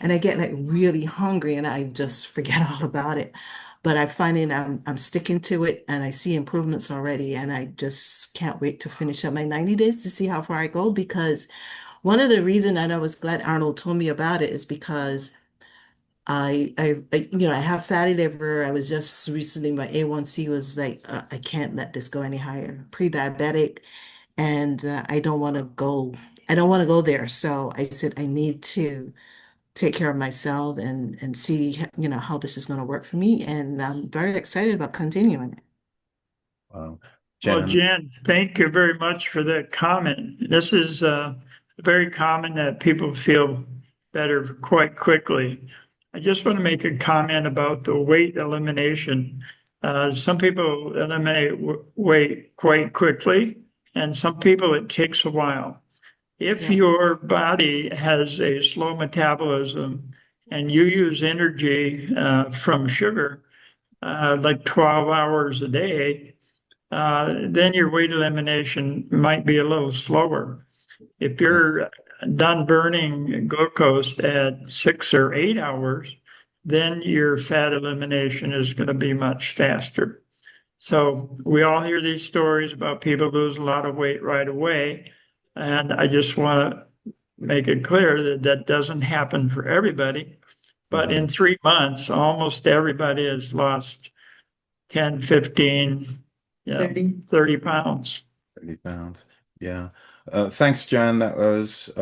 and I get like really hungry and I just forget all about it. But I'm finding I'm sticking to it and I see improvements already, and I just can't wait to finish up my 90 days to see how far I go, because one of the reasons I was glad Arnold told me about it is because I have fatty liver. I was just recently, my A1C was like, I can't let this go any higher. Pre-diabetic, and I don't want to go there. So I said, I need to take care of myself and see, how this is going to work for me. And I'm very excited about continuing it. Wow. Well, Jan. Jen, thank you very much for that comment. This is very common that people feel better quite quickly. I just want to make a comment about the weight elimination. Some people eliminate weight quite quickly, and some people it takes a while. If Yeah. your body has a slow metabolism and you use energy from sugar, like 12 hours a day, then your weight elimination might be a little slower. If you're done burning glucose at 6 or 8 hours, then your fat elimination is going to be much faster. So we all hear these stories about people lose a lot of weight right away. And I just want to make it clear that that doesn't happen for everybody. But in 3 months, almost everybody has lost 10, 15, 30 pounds. 30 pounds. Yeah. Thanks, Jan. That was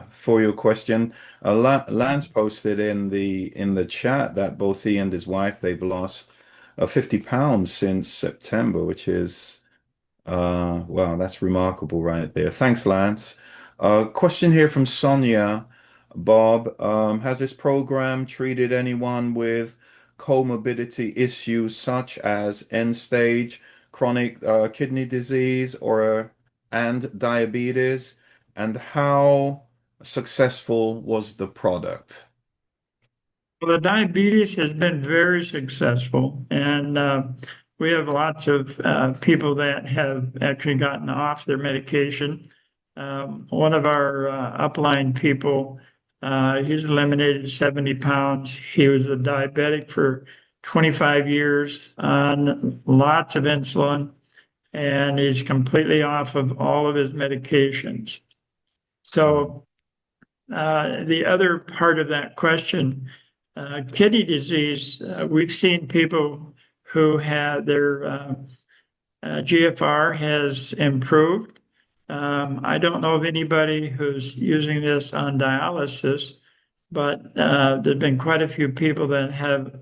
for your question. Lance posted in the chat that both he and his wife, they've lost 50 pounds since September, which is wow, that's remarkable right there. Thanks, Lance. Question here from Sonia. Bob, has this program treated anyone with comorbidity issues such as end-stage chronic kidney disease and diabetes? And how successful was the product? Well, the diabetes has been very successful, and we have lots of people that have actually gotten off their medication. One of our upline people, he's eliminated 70 pounds. He was a diabetic for 25 years on lots of insulin, and he's completely off of all of his medications. So the other part of that question, kidney disease, we've seen people who have their GFR has improved. I don't know of anybody who's using this on dialysis, but there's been quite a few people that have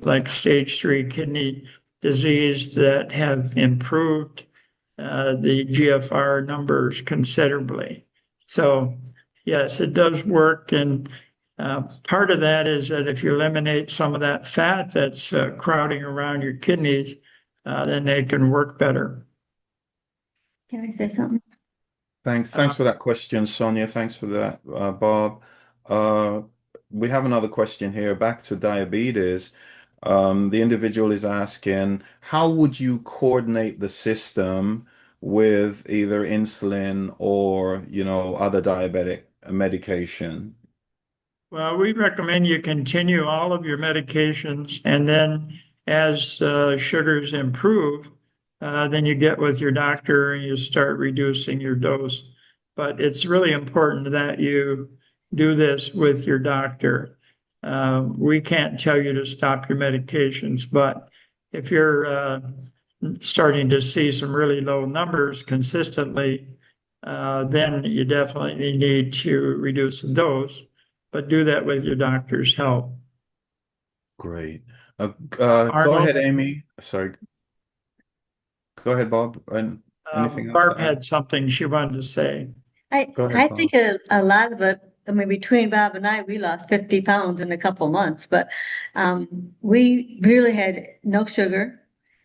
like stage 3 kidney disease that have improved the GFR numbers considerably. So yes, it does work. And part of that is that if you eliminate some of that fat that's crowding around your kidneys, then they can work better. Can I say something? Thanks for that question, Sonia. Thanks for that, Bob. We have another question here, back to diabetes. The individual is asking, how would you coordinate the system with either insulin or, other diabetic medication? Well, we recommend you continue all of your medications, and then as sugars improve, then you get with your doctor and you start reducing your dose. But it's really important that you do this with your doctor. We can't tell you to stop your medications, but if you're starting to see some really low numbers consistently, then you definitely need to reduce the dose, but do that with your doctor's help. Great. Go Arnold? ahead, Amy. Sorry. Go ahead, Bob. And anything else Barb to add? had something she wanted to say. Go ahead, I Bob. think a lot of it, I mean, between Bob and I, we lost 50 pounds in a couple months, but we really had no sugar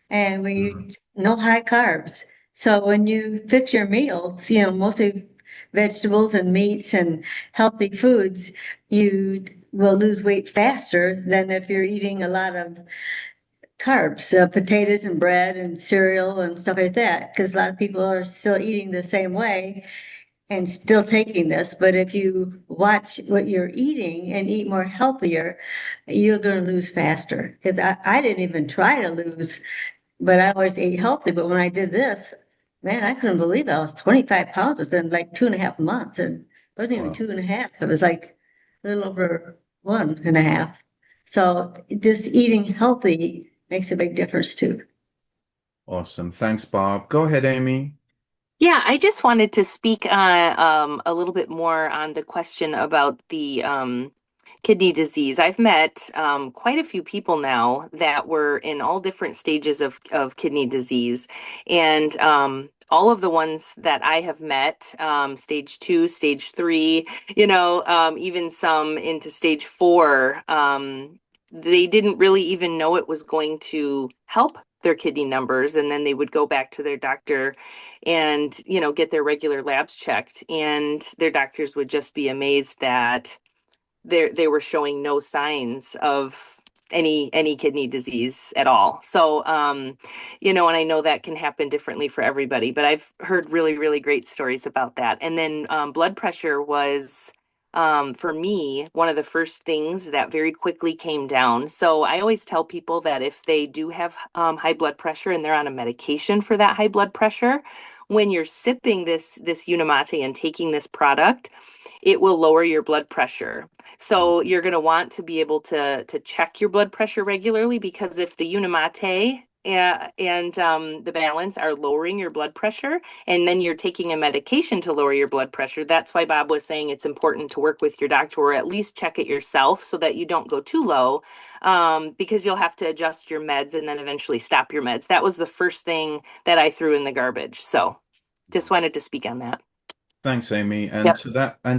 and no high carbs. So when you fix your meals, mostly vegetables and meats and healthy foods, you will lose weight faster than if you're eating a lot of carbs, potatoes and bread and cereal and stuff like that, because a lot of people are still eating the same way and still taking this. But if you watch what you're eating and eat more healthier, you're going to lose faster. Because I didn't even try to lose, but I always ate healthy. But when I did this, man, I couldn't believe I was 25 pounds within like 2.5 months. And it wasn't even Wow. 2.5. It was like a little over 1.5. So just eating healthy makes a big difference too. Awesome. Thanks, Bob. Go ahead, Amy. Yeah, I just wanted to speak a little bit more on the question about the kidney disease. I've met quite a few people now that were in all different stages of kidney disease. And all of the ones that I have met, stage 2, stage 3, even some into stage 4, they didn't really even know it was going to help their kidney numbers. And then they would go back to their doctor and, get their regular labs checked. And their doctors would just be amazed that they were showing no signs of any kidney disease at all. So, and I know that can happen differently for everybody, but I've heard really, really great stories about that. And then blood pressure was, for me, one of the first things that very quickly came down. So I always tell people that if they do have high blood pressure and they're on a medication for that high blood pressure, when you're sipping this Unimate and taking this product, it will lower your blood pressure. So you're going to want to be able to check your blood pressure regularly, because if the Unimate and the balance are lowering your blood pressure, and then you're taking a medication to lower your blood pressure, that's why Bob was saying it's important to work with your doctor, or at least check it yourself so that you don't go too low, because you'll have to adjust your meds and then eventually stop your meds. That was the first thing that I threw in the garbage. So just wanted to speak on that. Thanks, Amy. And Yep.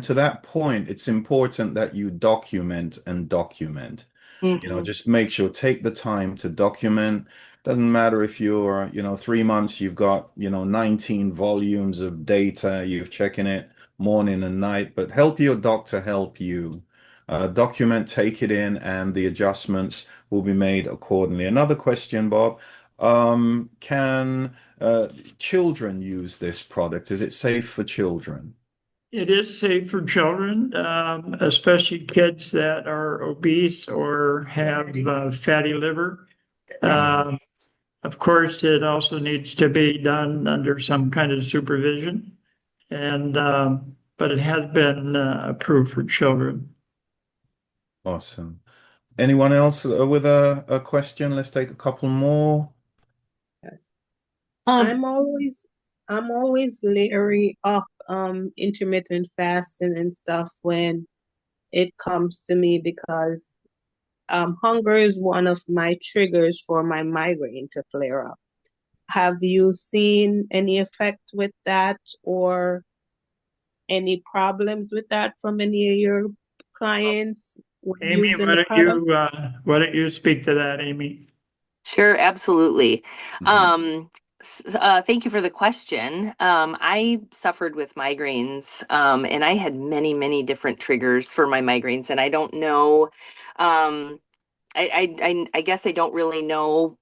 to that point, it's important that you document and document. Mhm. Just make sure, take the time to document. Doesn't matter if you're, 3 months, you've got, 19 volumes of data, you're checking it morning and night, but help your doctor help you. Document, take it in, and the adjustments will be made accordingly. Another question, Bob. Can children use this product? Is it safe for children? It is safe for children, especially kids that are obese or have fatty liver. Um, of course, it also needs to be done under some kind of supervision, and but it has been approved for children. Awesome. Anyone else with a question? Let's take a couple more. Yes. Um, I'm always leery of intermittent fasting and stuff when it comes to me because hunger is one of my triggers for my migraine to flare up. Have you seen any effect with that or any problems with that from any of your clients when Amy, using the product? why don't you speak to that, Amy? Sure, absolutely. Mhm. Thank you for the question. I suffered with migraines, and I had many, many different triggers for my migraines, and I don't know. I guess I don't really know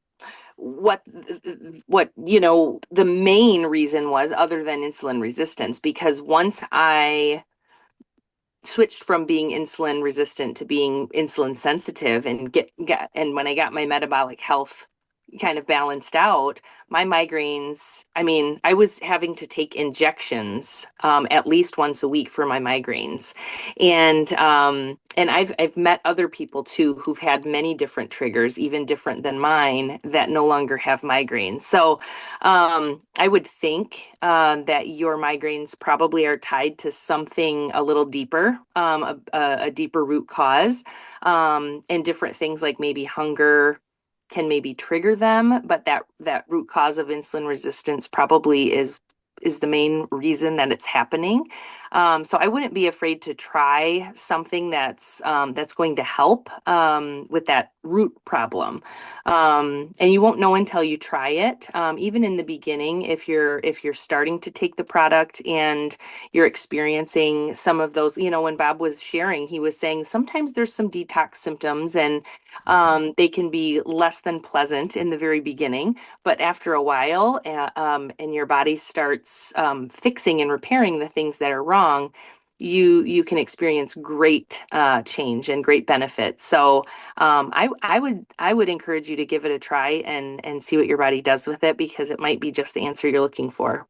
what the main reason was other than insulin resistance, because once I switched from being insulin resistant to being insulin sensitive and and when I got my metabolic health kind of balanced out, my migraines, I mean, I was having to take injections at least once a week for my migraines. And I've met other people too who've had many different triggers, even different than mine, that no longer have migraines. So I would think that your migraines probably are tied to something a little deeper, a deeper root cause, and different things like maybe hunger can maybe trigger them, but that root cause of insulin resistance probably is the main reason that it's happening. So I wouldn't be afraid to try something that's going to help with that root problem. And you won't know until you try it. Even in the beginning, if you're starting to take the product and you're experiencing some of those, when Bob was sharing, he was saying sometimes there's some detox symptoms, and they can be less than pleasant in the very beginning, but after a while, and your body starts fixing and repairing the things that are wrong, you can experience great change and great benefit. So I would encourage you to give it a try and see what your body does with it, because it might be just the answer you're looking for.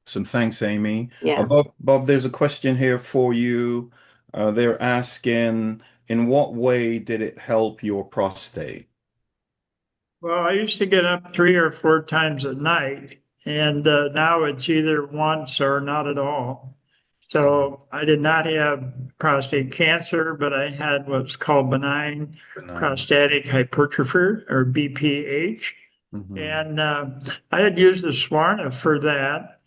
Some thanks, Amy. Yeah. Bob, there's a question here for you. They're asking, in what way did it help your prostate? Well, I used to get up 3 or 4 times a night, and now it's either once or not at all. So I did not have prostate cancer, but I had what's called benign Benign. prostatic hypertrophy, or BPH. Mhm. And I had used the Swarna for that,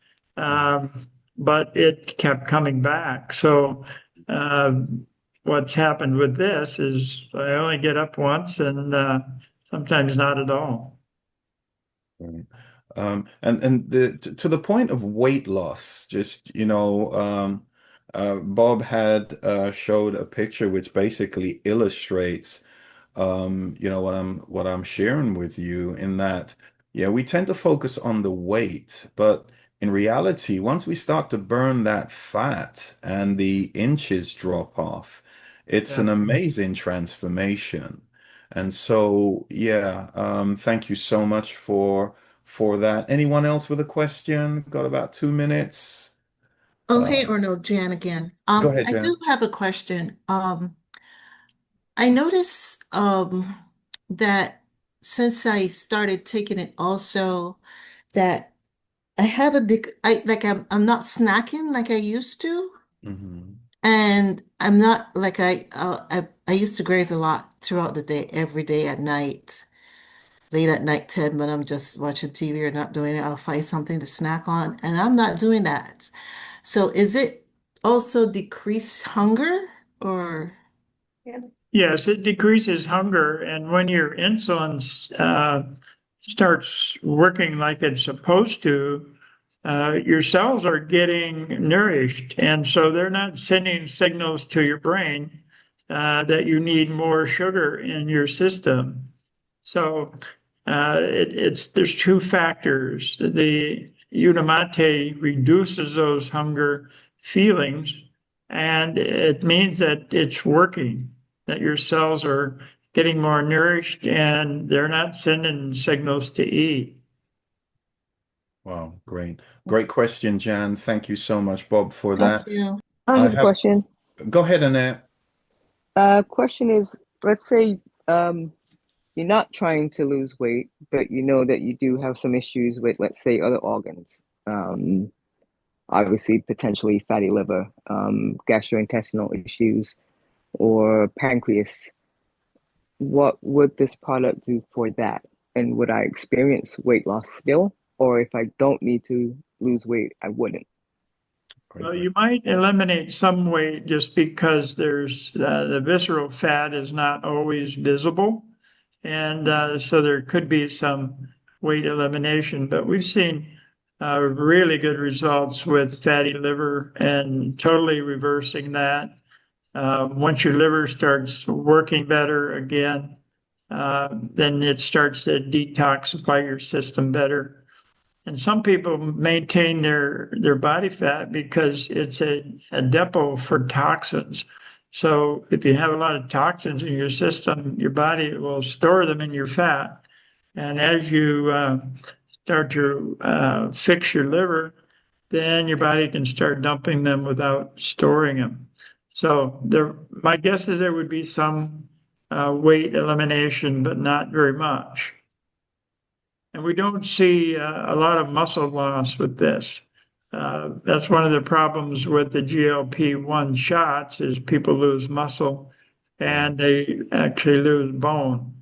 but it kept coming back. So what's happened with this is I only get up once, and sometimes not at all. Right. To the point of weight loss, just Bob had showed a picture which basically illustrates what I'm sharing with you, in that, yeah, we tend to focus on the weight, but in reality, once we start to burn that fat and the inches drop off, it's an Yeah. amazing transformation. And so, yeah, thank you so much for that. Anyone else with a question? Got about 2 minutes. oh, Uh, hey, Arnold, Jan again. Go ahead, I do Jan. have a question. I noticed that since I started taking it also, that I have a I'm not snacking like I used to. Hmm. And I'm not like I used to graze a lot throughout the day, every day at night, late at night, Ted, when I'm just watching TV or not doing it, I'll find something to snack on, and I'm not doing that. So is it also decreased hunger or? Yes, it decreases hunger, and when your insulin starts working like it's supposed to, your cells are getting nourished, and so they're not sending signals to your brain that you need more sugar in your system. So there's two factors. The Unamate reduces those hunger feelings, and it means that it's working, that your cells are getting more nourished and they're not sending signals to eat. Wow, great. Great question, Jan. Thank you so much, Bob, for Thank that. you. I I have a have, question. go ahead, Annette. Question is, let's say you're not trying to lose weight, but you know that you do have some issues with, let's say, other organs. Obviously, potentially fatty liver, gastrointestinal issues, or pancreas. What would this product do for that? And would I experience weight loss still? Or if I don't need to lose weight, I wouldn't. Great, Well, great. you might eliminate some weight just because there's the visceral fat is not always visible. And so there could be some weight elimination, but we've seen really good results with fatty liver and totally reversing that. Once your liver starts working better again, then it starts to detoxify your system better. And some people maintain their body fat because it's a depot for toxins. So if you have a lot of toxins in your system, your body will store them in your fat. And as you start to fix your liver, then your body can start dumping them without storing them. So there, my guess is there would be some weight elimination, but not very much. And we don't see a lot of muscle loss with this. That's one of the problems with the GLP-1 shots is people lose muscle and they actually lose bone.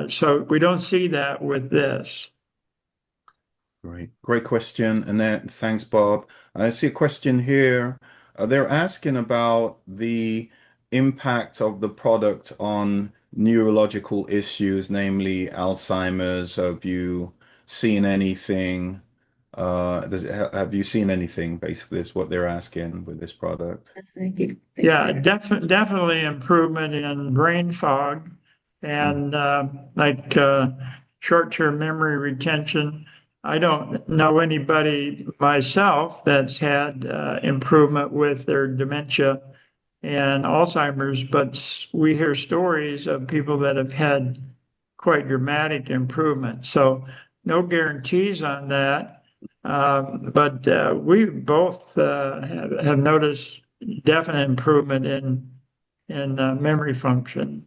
So we don't see that with this. Great. Great question, Annette. Thanks, Bob. I see a question here. They're asking about the impact of the product on neurological issues, namely Alzheimer's. Have you seen anything? Have you seen anything, basically, is what they're asking with this product. Thank you. Yeah, definitely improvement in brain fog and short-term memory retention. I don't know anybody myself that's had improvement with their dementia and Alzheimer's, but we hear stories of people that have had quite dramatic improvement. So no guarantees on that. But we both have noticed definite improvement in memory function.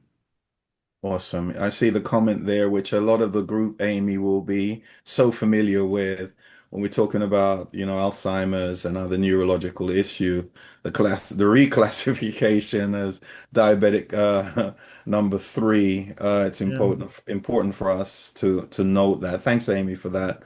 Awesome. I see the comment there, which a lot of the group, Amy, will be so familiar with when we're talking about, Alzheimer's and other neurological issue, the reclassification as diabetic number 3. It's important for us to note that. Thanks, Amy, for that.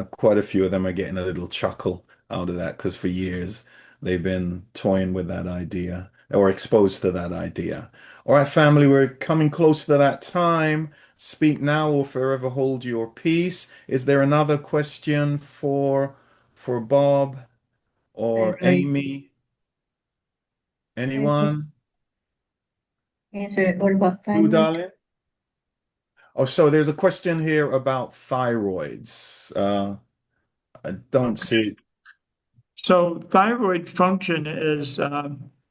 Quite a few of them are getting a little chuckle out of that because for years they've been toying with that idea or exposed to that idea. All right, family, we're coming close to that time. Speak now or forever hold your peace. Is there another question for Bob or Amy? Anyone? Answer it. What about Who, thyroid? darling? Oh, so there's a question here about thyroids. I don't see. So thyroid function is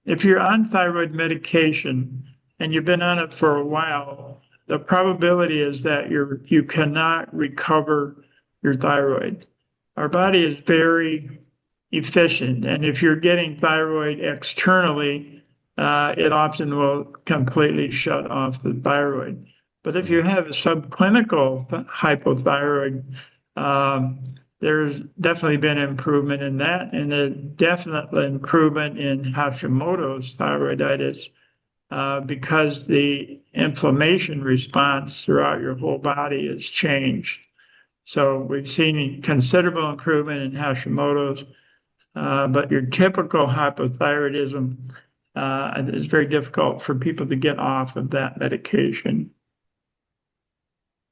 if you're on thyroid medication and you've been on it for a while, the probability is that you cannot recover your thyroid. Our body is very efficient, and if you're getting thyroid externally, it often will completely shut off the thyroid. But if you have a subclinical hypothyroid, there's definitely been improvement in that, and a definite improvement in Hashimoto's thyroiditis because the inflammation response throughout your whole body has changed. So we've seen considerable improvement in Hashimoto's, but your typical hypothyroidism is very difficult for people to get off of that medication.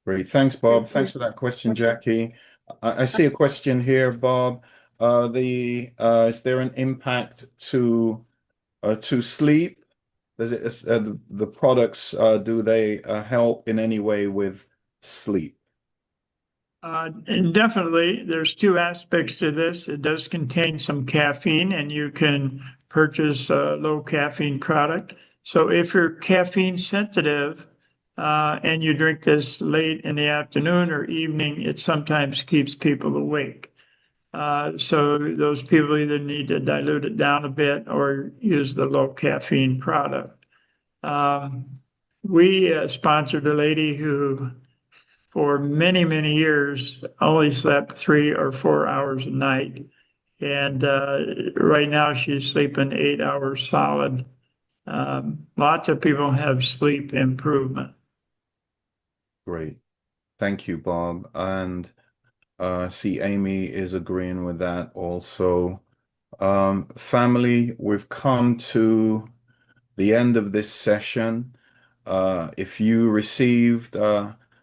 Great. Thanks, Bob. Thanks for that question, Jackie. I see a question here, Bob. Is there an impact to sleep? Does it the products do they help in any way with sleep? And definitely, there's two aspects to this. It does contain some caffeine, and you can purchase a low caffeine product. So if you're caffeine sensitive, and you drink this late in the afternoon or evening, it sometimes keeps people awake. So those people either need to dilute it down a bit or use the low caffeine product. We sponsored a lady who for many, many years only slept 3 or 4 hours a night. And right now she's sleeping 8 hours solid. Lots of people have sleep improvement. Great. Thank you, Bob. And see, Amy is agreeing with that also. Family, we've come to the end of this session. If you received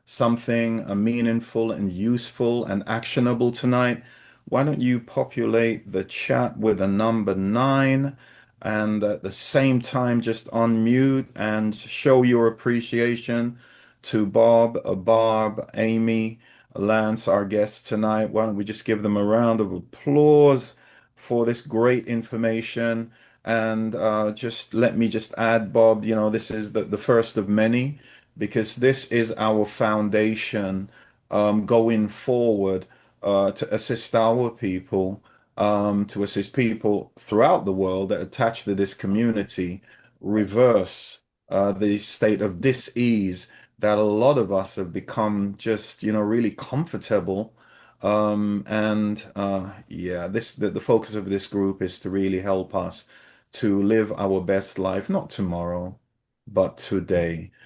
something meaningful and useful and actionable tonight, why don't you populate the chat with a number 9 and at the same time just unmute and show your appreciation to Bob, Barb, Amy, Lance, our guests tonight. Why don't we just give them a round of applause for this great information? And just let me just add, Bob, you know, this is the first of many, because this is our foundation going forward to assist our people, to assist people throughout the world that attach to this community, reverse the state of dis-ease that a lot of us have become just, you know, really comfortable. Yeah, the focus of this group is to really help us to live our best life, not tomorrow, but today.